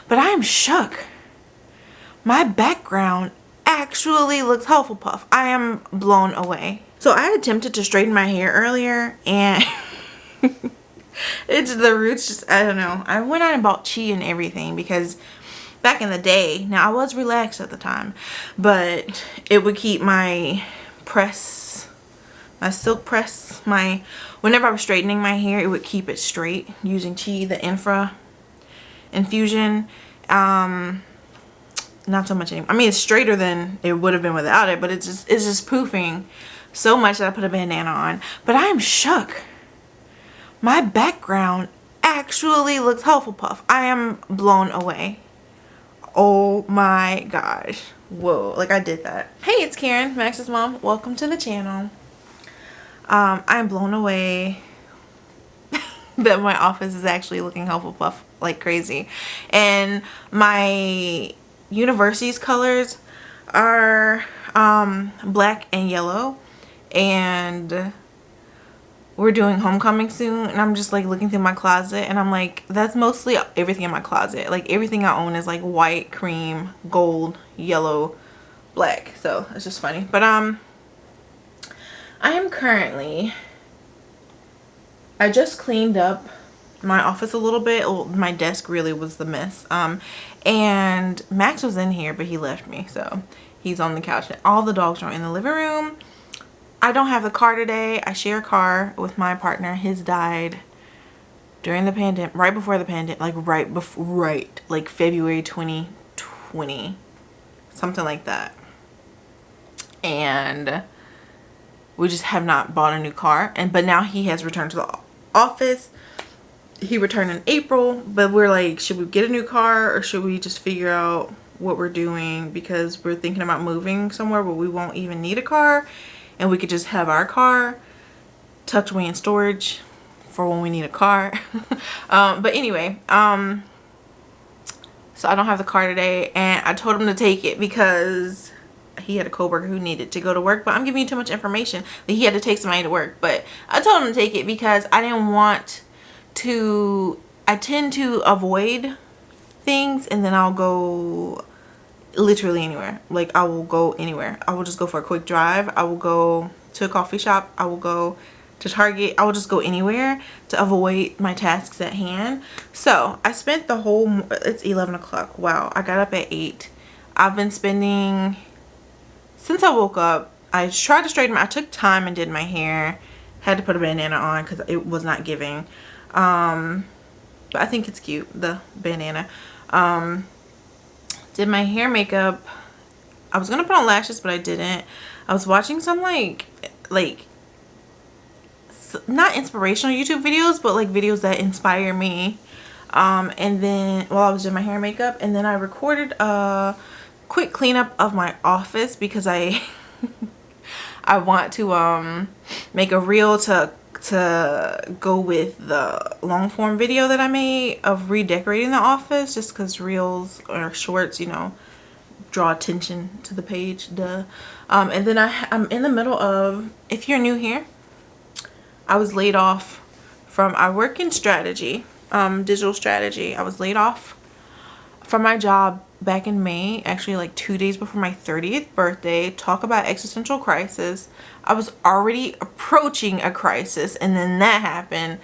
But I am shook. My background actually looks Hufflepuff. I am blown away. So I attempted to straighten my hair earlier and it's the roots just, I don't know. I went out and bought chi and everything because back in the day, now I was relaxed at the time, but it would keep my press, my silk press, whenever I was straightening my hair, it would keep it straight using chi, the infra infusion. Not so much anymore. I mean, it's straighter than it would have been without it, but it's just poofing so much that I put a bandana on. But I am shook. My background actually looks Hufflepuff. I am blown away. Oh my gosh. Whoa, like I did that. Hey, it's Karen, Max's mom. Welcome to the channel. I'm blown away that my office is actually looking Hufflepuff like crazy. And my university's colors are black and yellow, and we're doing homecoming soon, and I'm just like looking through my closet and I'm like, that's mostly everything in my closet. Like everything I own is like white, cream, gold, yellow, black. So it's just funny. But I am currently, I just cleaned up my office a little bit. My desk really was the mess. And Max was in here, but he left me, so he's on the couch. All the dogs are in the living room. I don't have the car today. I share a car with my partner. His died during the pandemic, right before the pandemic, like February 2020, something like that. And we just have not bought a new car. But now he has returned to the office. He returned in April, but we're like, should we get a new car or should we just figure out what we're doing, because we're thinking about moving somewhere where we won't even need a car and we could just have our car tucked away in storage for when we need a car. But anyway, so I don't have the car today, and I told him to take it because he had a coworker who needed to go to work. But I'm giving you too much information that he had to take somebody to work. But I told him to take it because I didn't want to, I tend to avoid things and then I'll go literally anywhere. Like I will go anywhere. I will just go for a quick drive. I will go to a coffee shop. I will go to Target. I will just go anywhere to avoid my tasks at hand. So I spent the whole, it's 11 o'clock. Wow. I got up at 8. I've been spending, since I woke up, I tried to straighten I took time and did my hair. Had to put a bandana on because it was not giving. But I think it's cute, the bandana. Did my hair, makeup. I was gonna put on lashes, but I didn't. I was watching some like not inspirational YouTube videos, but like videos that inspire me. And then while I was doing my hair and makeup, and then I recorded a quick cleanup of my office because I I want to make a reel to go with the long form video that I made of redecorating the office, just because reels or shorts, you know, draw attention to the page, duh. And then I'm in the middle of, if you're new here, I was laid off from, I work in strategy, digital strategy. I was laid off from my job back in May, actually like 2 days before my 30th birthday. Talk about existential crisis. I was already approaching a crisis, and then that happened,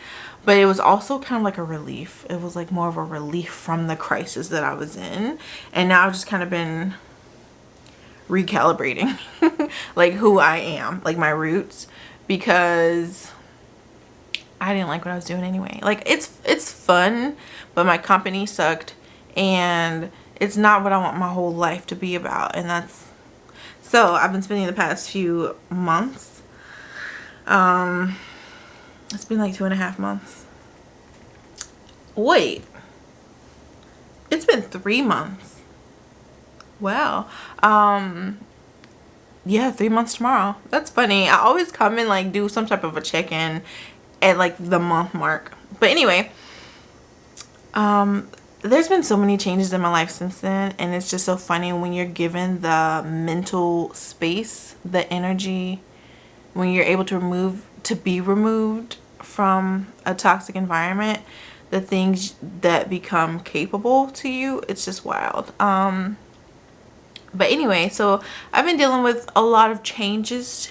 but it was also kind of like a relief. It was like more of a relief from the crisis that I was in, and now I've just kind of been recalibrating like who I am, like my roots, because I didn't like what I was doing anyway. Like it's fun, but my company sucked, and it's not what I want my whole life to be about. And that's, so I've been spending the past few months, it's been like 2.5 months. Wait, it's been 3 months. Wow. Yeah, 3 months tomorrow. That's funny. I always come and like do some type of a check-in at like the month mark. But anyway, there's been so many changes in my life since then, and it's just so funny when you're given the mental space, the energy, when you're able to be removed from a toxic environment, the things that become capable to you, it's just wild. But anyway, so I've been dealing with a lot of changes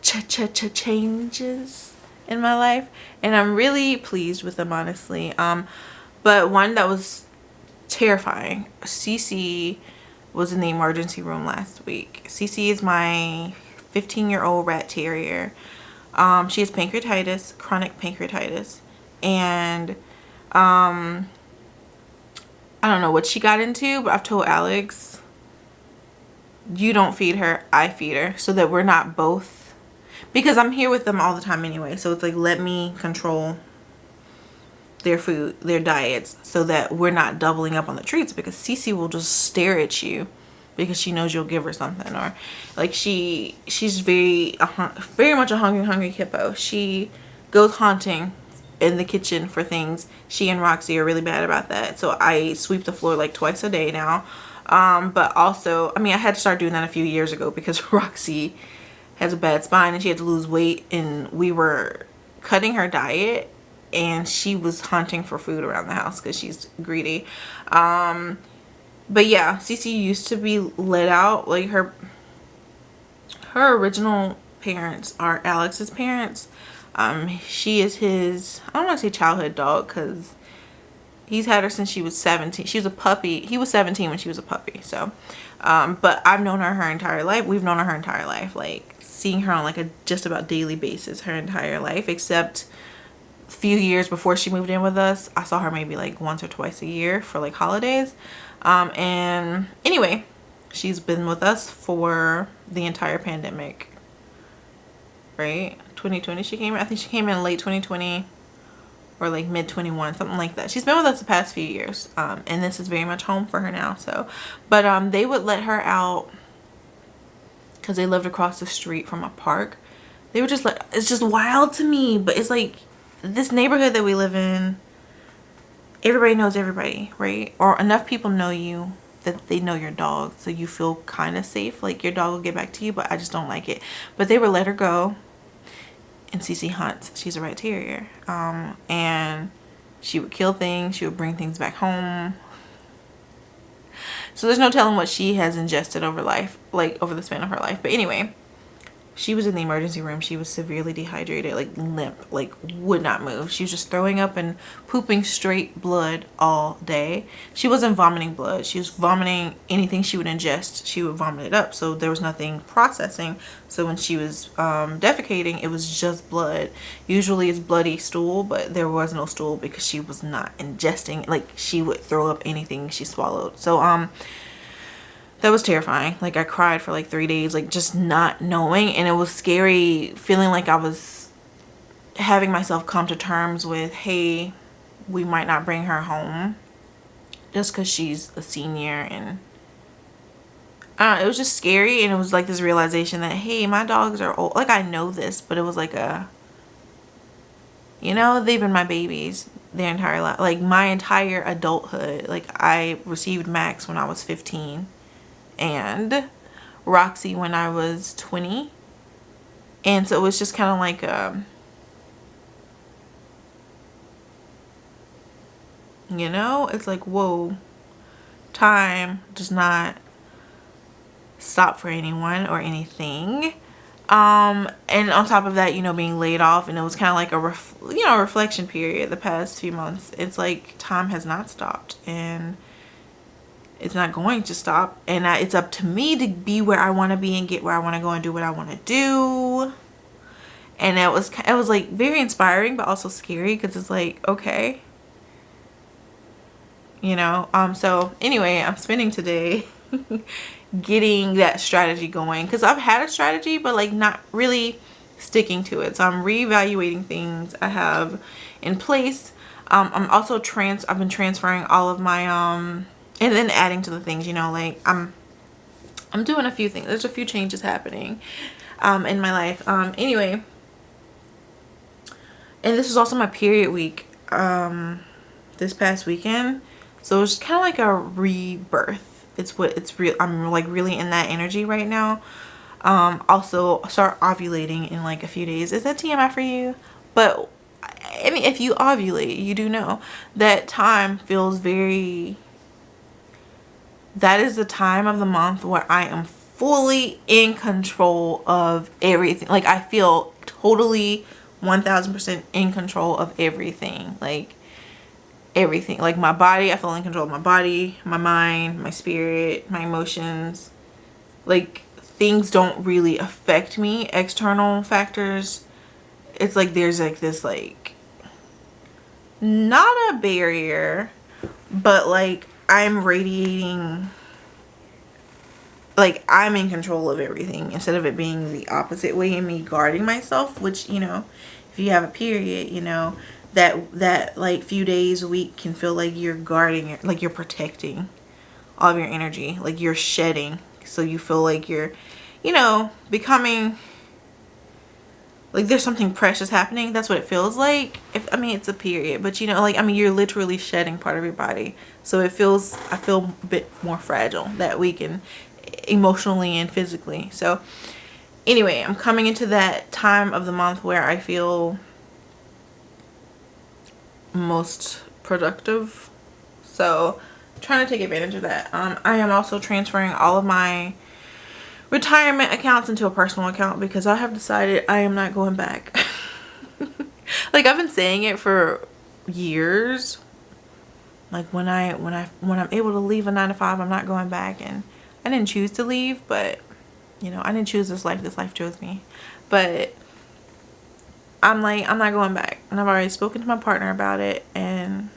changes in my life, and I'm really pleased with them, honestly. But one that was terrifying, Cece was in the emergency room last week. Cece is my 15-year-old rat terrier. She has pancreatitis, chronic pancreatitis, and I don't know what she got into, but I've told Alex, you don't feed her, I feed her, so that we're not both, because I'm here with them all the time anyway, so it's like, let me control their food, their diets, so that we're not doubling up on the treats, because Cece will just stare at you because she knows you'll give her something, or like she's very much a hungry hippo. She goes haunting in the kitchen for things. She and Roxy are really bad about that, so I sweep the floor like twice a day now. But also, I mean, I had to start doing that a few years ago because Roxy has a bad spine and she had to lose weight, and we were cutting her diet and she was hunting for food around the house because she's greedy. But yeah, Cece used to be let out. Like her original parents are Alex's parents. She is his, I don't want to say childhood dog, because he's had her since she was 17. She was a puppy. He was 17 when she was a puppy. So, but I've known her entire life. We've known her entire life. Like seeing her on like a just about daily basis her entire life, except a few years before she moved in with us, I saw her maybe like once or twice a year for like holidays. And anyway, she's been with us for the entire pandemic, right? 2020 she came in. I think she came in late 2020 or like mid 21, something like that. She's been with us the past few years, and this is very much home for her now. So, but they would let her out because they lived across the street from a park. They would just let, it's just wild to me, but it's like this neighborhood that we live in, everybody knows everybody, right? Or enough people know you that they know your dog, so you feel kind of safe, like your dog will get back to you. But I just don't like it. But they would let her go, and Cece hunts. She's a rat terrier, and she would kill things, she would bring things back home, so there's no telling what she has ingested over life, like over the span of her life. But anyway, she was in the emergency room. She was severely dehydrated, like limp, like would not move. She was just throwing up and pooping straight blood all day. She wasn't vomiting blood. She was vomiting anything she would ingest. She would vomit it up. So there was nothing processing. So when she was defecating, it was just blood. Usually it's bloody stool, but there was no stool because she was not ingesting. Like she would throw up anything she swallowed. So that was terrifying. Like I cried for like 3 days, like just not knowing. And it was scary feeling like I was having myself come to terms with, hey, we might not bring her home just because she's a senior. And it was just scary. And it was like this realization that, hey, my dogs are old. Like I know this, but it was like a, you know, they've been my babies their entire life. Like my entire adulthood. Like I received Max when I was 15. And Roxy when I was 20. And so it was just kind of like you know, it's like, whoa, time does not stop for anyone or anything. And on top of that, you know, being laid off, and it was kind of like a reflection period the past few months. It's like time has not stopped, and it's not going to stop, and it's up to me to be where I want to be and get where I want to go and do what I want to do. And it was like very inspiring, but also scary, because it's like, okay, you know. So anyway, I'm spending today getting that strategy going, because I've had a strategy, but like not really sticking to it. So I'm reevaluating things I have in place. I'm also I've been transferring all of my and then adding to the things, you know, like I'm doing a few things. There's a few changes happening in my life. Anyway, and this was also my period week this past weekend. So it's kind of like a rebirth. It's real. I'm like really in that energy right now. Also start ovulating in like a few days. Is that TMI for you? But I mean, if you ovulate, you do know that time feels very, that is the time of the month where I am fully in control of everything. Like, I feel totally 1000% in control of everything. Like, everything. Like, my body, I feel in control of my body, my mind, my spirit, my emotions. Like, things don't really affect me. External factors, it's like there's like this, like, not a barrier, but like I'm radiating, like I'm in control of everything instead of it being the opposite way and me guarding myself, which, you know, if you have a period, you know, that like few days a week can feel like you're guarding it, like you're protecting all of your energy, like you're shedding, so you feel like you're, you know, becoming like there's something precious happening. That's what it feels like. If, I mean, it's a period, but you know, like, I mean, you're literally shedding part of your body, so it feels, I feel a bit more fragile that week, and emotionally and physically. So anyway, I'm coming into that time of the month where I feel most productive, so I'm trying to take advantage of that. I am also transferring all of my retirement accounts into a personal account because I have decided I am not going back. Like, I've been saying it for years, like when I'm able to leave a 9 to 5, I'm not going back. And I didn't choose to leave, but you know, I didn't choose this life chose me. But I'm like, I'm not going back, and I've already spoken to my partner about it, and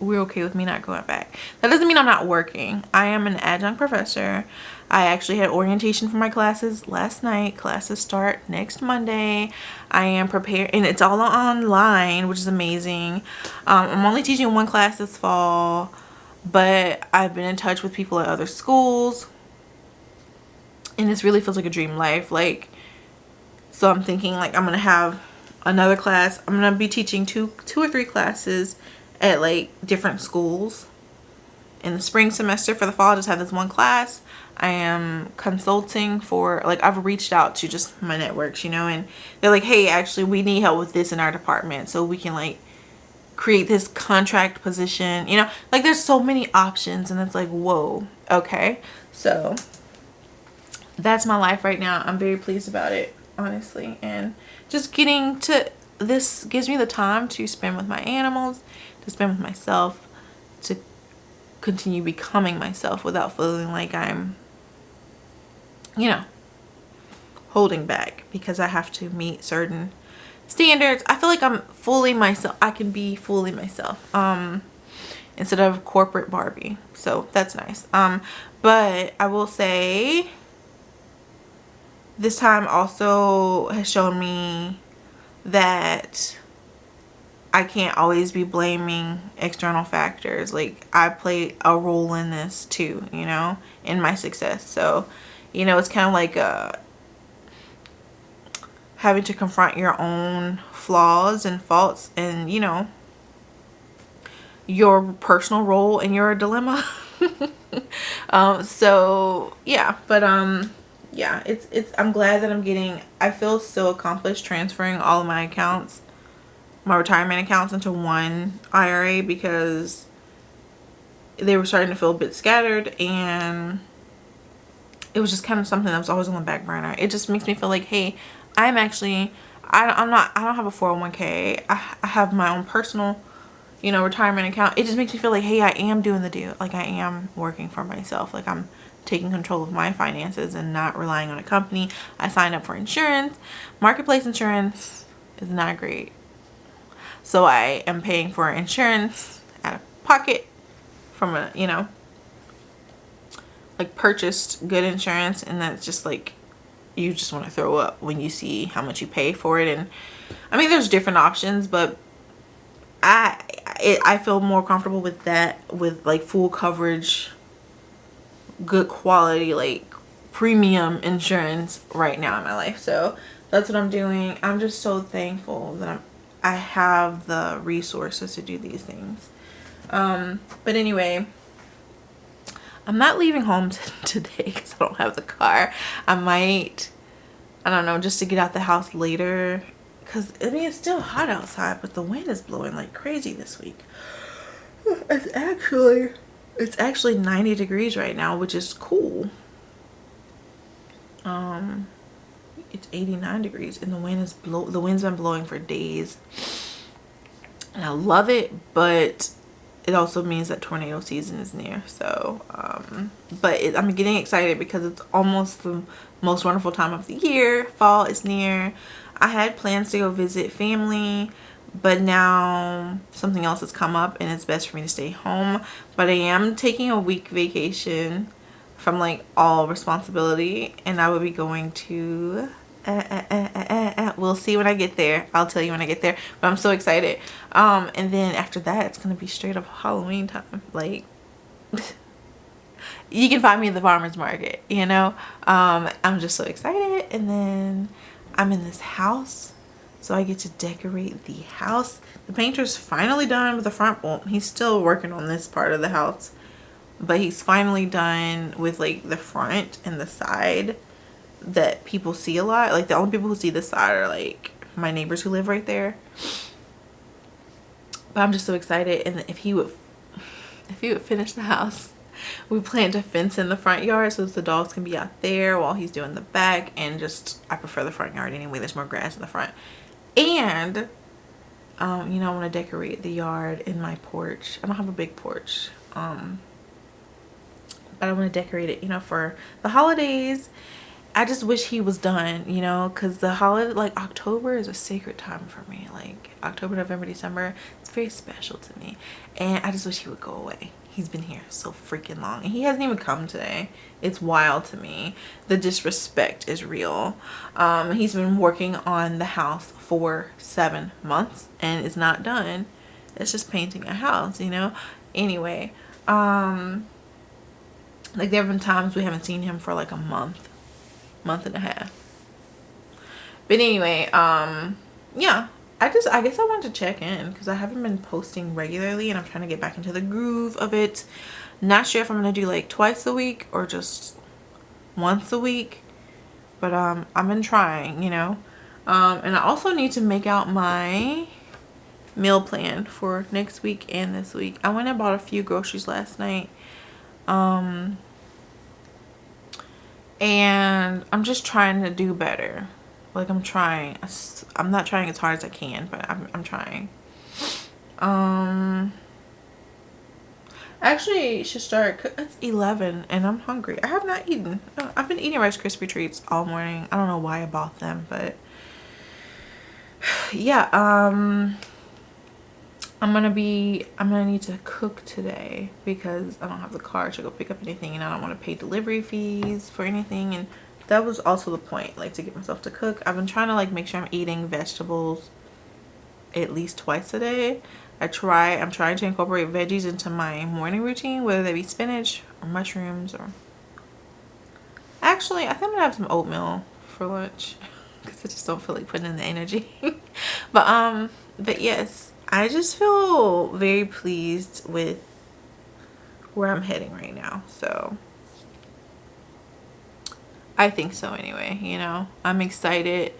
we're okay with me not going back. That doesn't mean I'm not working. I am an adjunct professor. I actually had orientation for my classes last night. Classes start next Monday. I am prepared, and it's all online, which is amazing. I'm only teaching one class this fall, but I've been in touch with people at other schools, and this really feels like a dream life. Like, so I'm thinking, like, I'm gonna have another class. I'm gonna be teaching two or three classes at like different schools in the spring semester. For the fall, I just have this one class. I am consulting for, like, I've reached out to just my networks, you know, and they're like, hey, actually we need help with this in our department, so we can like create this contract position, you know, like there's so many options, and it's like, whoa, okay. So that's my life right now. I'm very pleased about it, honestly, and just getting to, this gives me the time to spend with my animals, to spend with myself, to continue becoming myself without feeling like I'm, you know, holding back because I have to meet certain standards. I feel like I'm fully myself. I can be fully myself instead of corporate Barbie, so that's nice. But I will say this time also has shown me that I can't always be blaming external factors. Like, I play a role in this too, you know, in my success. So, you know, it's kind of like having to confront your own flaws and faults, and, you know, your personal role in your dilemma. So yeah, but yeah, it's I'm glad that I feel so accomplished transferring all of my accounts, my retirement accounts, into one IRA, because they were starting to feel a bit scattered, and it was just kind of something that was always on the back burner. It just makes me feel like, hey, I'm actually, I don't have a 401k. I have my own personal, you know, retirement account. It just makes me feel like, hey, I am doing the deal. Like, I am working for myself. Like, I'm taking control of my finances and not relying on a company. I signed up for insurance. Marketplace insurance is not great, so I am paying for insurance out of pocket from a, you know, like purchased good insurance, and that's just like, you just want to throw up when you see how much you pay for it. And I mean, there's different options, but I feel more comfortable with that, with like full coverage, good quality, like premium insurance right now in my life. So that's what I'm doing. I'm just so thankful that I have the resources to do these things. But anyway, I'm not leaving home today because I don't have the car. I might, I don't know, just to get out the house later because I mean it's still hot outside, but the wind is blowing like crazy this week. It's actually 90 degrees right now, which is cool. It's 89 degrees and the wind's been blowing for days. And I love it, but it also means that tornado season is near. So, I'm getting excited because it's almost the most wonderful time of the year. Fall is near. I had plans to go visit family, but now something else has come up and it's best for me to stay home. But I am taking a week vacation from like all responsibility, and I will be going to we'll see when I get there. I'll tell you when I get there, but I'm so excited. And then after that it's gonna be straight up Halloween time. Like you can find me at the farmer's market, you know. I'm just so excited. And then I'm in this house, so I get to decorate the house. The painter's finally done with the front. Well, he's still working on this part of the house, but he's finally done with like the front and the side that people see a lot. Like the only people who see this side are like my neighbors who live right there. But I'm just so excited. And if he would finish the house, we plan to fence in the front yard so that the dogs can be out there while he's doing the back. And just, I prefer the front yard anyway. There's more grass in the front. And you know, I want to decorate the yard in my porch. I don't have a big porch, but I want to decorate it, you know, for the holidays. I just wish he was done, you know, because the holiday, like October is a sacred time for me. Like October, November, December, it's very special to me. And I just wish he would go away. He's been here so freaking long and he hasn't even come today. It's wild to me. The disrespect is real. He's been working on the house for 7 months and it's not done. It's just painting a house, you know. Anyway, like there have been times we haven't seen him for like a month and a half. But anyway, yeah, I guess I wanted to check in because I haven't been posting regularly and I'm trying to get back into the groove of it. Not sure if I'm gonna do like twice a week or just once a week, but I've been trying, you know. And I also need to make out my meal plan for next week and this week. I went and bought a few groceries last night. And I'm just trying to do better. Like I'm trying. I'm not trying as hard as I can, but I'm trying. Actually should start. It's 11 and I'm hungry. I have not eaten. I've been eating Rice Krispie treats all morning. I don't know why I bought them, but yeah. I'm gonna need to cook today because I don't have the car to go pick up anything and I don't want to pay delivery fees for anything. And that was also the point, like to get myself to cook. I've been trying to like make sure I'm eating vegetables at least twice a day. I'm trying to incorporate veggies into my morning routine, whether they be spinach or mushrooms or actually I think I'm gonna have some oatmeal for lunch because I just don't feel like putting in the energy. But yes, I just feel very pleased with where I'm heading right now. So I think so anyway, you know. I'm excited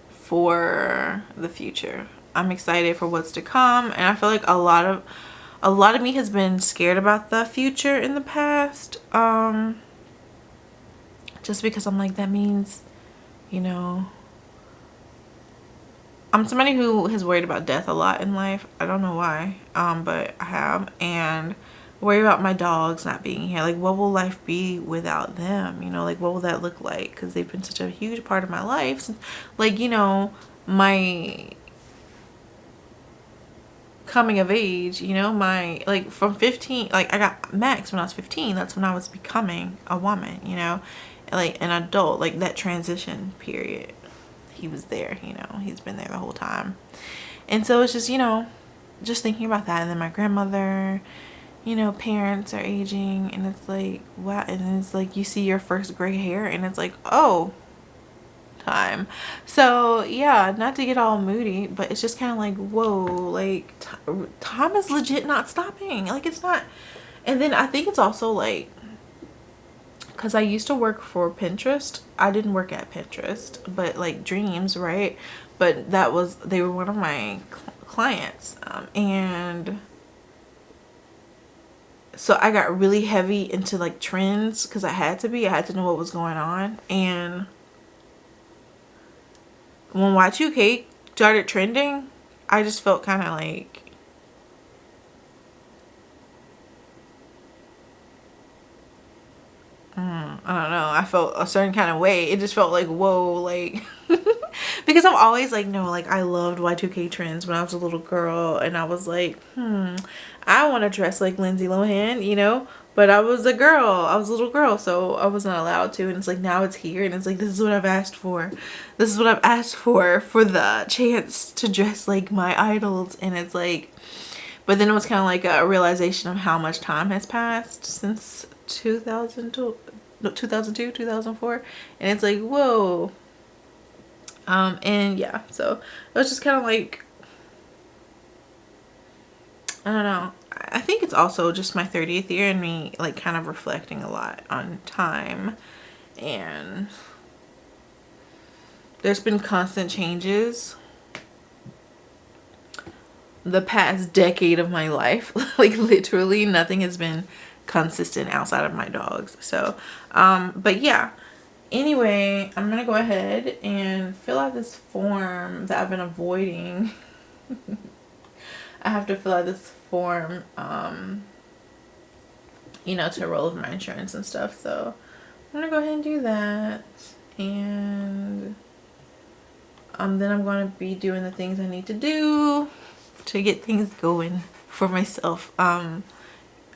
for the future. I'm excited for what's to come, and I feel like a lot of me has been scared about the future in the past. Just because I'm like, that means, you know, I'm somebody who has worried about death a lot in life. I don't know why, but I have. And worry about my dogs not being here. Like, what will life be without them? You know, like, what will that look like? Because they've been such a huge part of my life. Since, like, you know, my coming of age, you know, my, like, from 15, like, I got Max when I was 15. That's when I was becoming a woman, you know, like, an adult, like, that transition period. He was there, you know, he's been there the whole time. And so it's just, you know, just thinking about that. And then my grandmother, you know, parents are aging, and it's like, wow. And it's like you see your first gray hair and it's like, oh, time. So yeah, not to get all moody, but it's just kind of like, whoa, like time is legit not stopping. Like, it's not. And then I think it's also like because I used to work for Pinterest. I didn't work at Pinterest, but like Dreams, right? But they were one of my clients. And so I got really heavy into like trends because I had to know what was going on. And when Y2K started trending, I just felt kind of like, I don't know, I felt a certain kind of way. It just felt like, whoa, like because I'm always like, no, like I loved Y2K trends when I was a little girl, and I was like, I want to dress like Lindsay Lohan, you know, but I was a little girl, so I was not allowed to. And it's like, now it's here, and it's like, this is what I've asked for. This is what I've asked for the chance to dress like my idols. And it's like, but then it was kind of like a realization of how much time has passed since 2002, 2004, and it's like, whoa. And yeah, so it was just kind of like, I don't know. I think it's also just my 30th year and me like kind of reflecting a lot on time, and there's been constant changes the past decade of my life. Like literally nothing has been consistent outside of my dogs. So but yeah, anyway, I'm gonna go ahead and fill out this form that I've been avoiding. I have to fill out this form you know, to roll with my insurance and stuff. So I'm gonna go ahead and do that, and then I'm gonna be doing the things I need to do to get things going for myself. Yeah,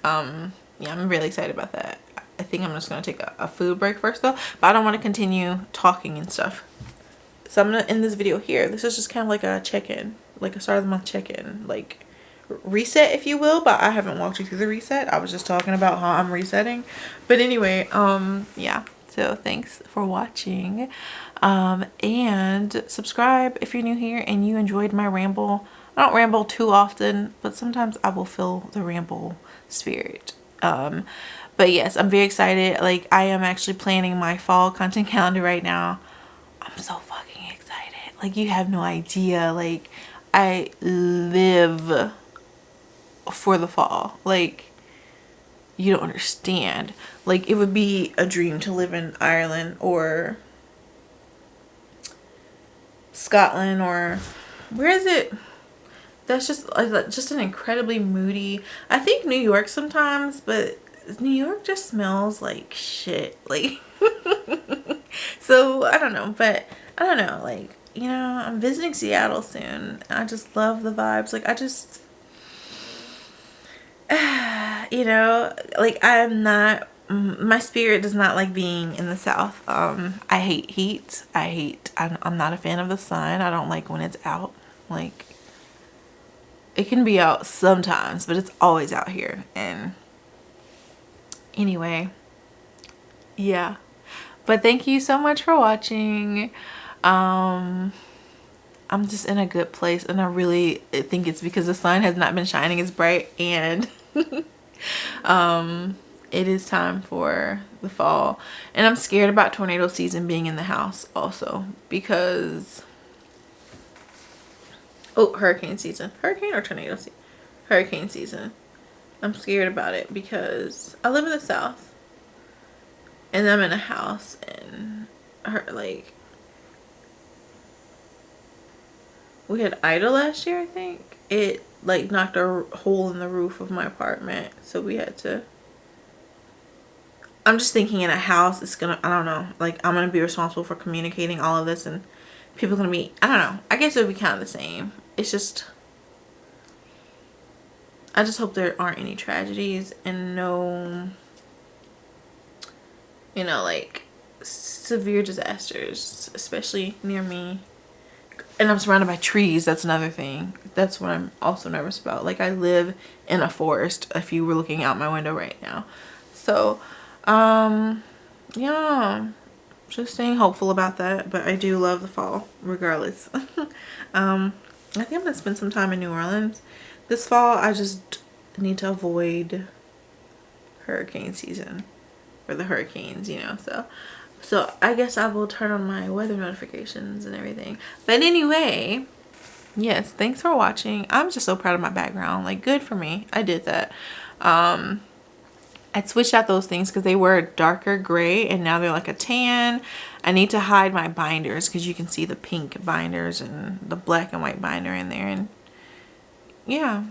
I'm really excited about that. I think I'm just gonna take a food break first though, but I don't want to continue talking and stuff. So I'm gonna end this video here. This is just kind of like a check-in, like a start of the month check-in, like reset, if you will. But I haven't walked you through the reset. I was just talking about how I'm resetting. But anyway, yeah. So thanks for watching, and subscribe if you're new here and you enjoyed my ramble. I don't ramble too often, but sometimes I will feel the ramble spirit. But yes, I'm very excited. Like, I am actually planning my fall content calendar right now. I'm so fucking excited. Like, you have no idea. Like, I live for the fall. Like, you don't understand. Like, it would be a dream to live in Ireland or Scotland, or where is it? That's just an incredibly moody, I think New York sometimes, but New York just smells like shit. Like, so I don't know, but I don't know, like, you know, I'm visiting Seattle soon, and I just love the vibes. Like, I just, you know, like, I'm not, my spirit does not like being in the South. I hate heat. I'm not a fan of the sun. I don't like when it's out. Like, it can be out sometimes, but it's always out here. And anyway, yeah. But thank you so much for watching. I'm just in a good place, and I really think it's because the sun has not been shining as bright, and it is time for the fall. And I'm scared about tornado season being in the house also, because hurricane season. Hurricane or tornado season? Hurricane season. I'm scared about it because I live in the South, and I'm in a house, and like, we had Ida last year, I think. It like knocked a hole in the roof of my apartment, so we had to, I'm just thinking, in a house, it's gonna, I don't know, like, I'm gonna be responsible for communicating all of this, and people are gonna be, I don't know, I guess it would be kind of the same. It's just, I just hope there aren't any tragedies and no, you know, like, severe disasters, especially near me. And I'm surrounded by trees. That's another thing. That's what I'm also nervous about. Like, I live in a forest, if you were looking out my window right now. So, yeah, just staying hopeful about that. But I do love the fall regardless. I think I'm gonna spend some time in New Orleans this fall. I just need to avoid hurricane season for the hurricanes, you know. So I guess I will turn on my weather notifications and everything. But anyway, yes, thanks for watching. I'm just so proud of my background. Like, good for me. I did that. I switched out those things because they were a darker gray and now they're like a tan. I need to hide my binders because you can see the pink binders and the black and white binder in there. And yeah.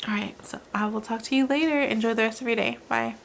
All right, so I will talk to you later. Enjoy the rest of your day. Bye.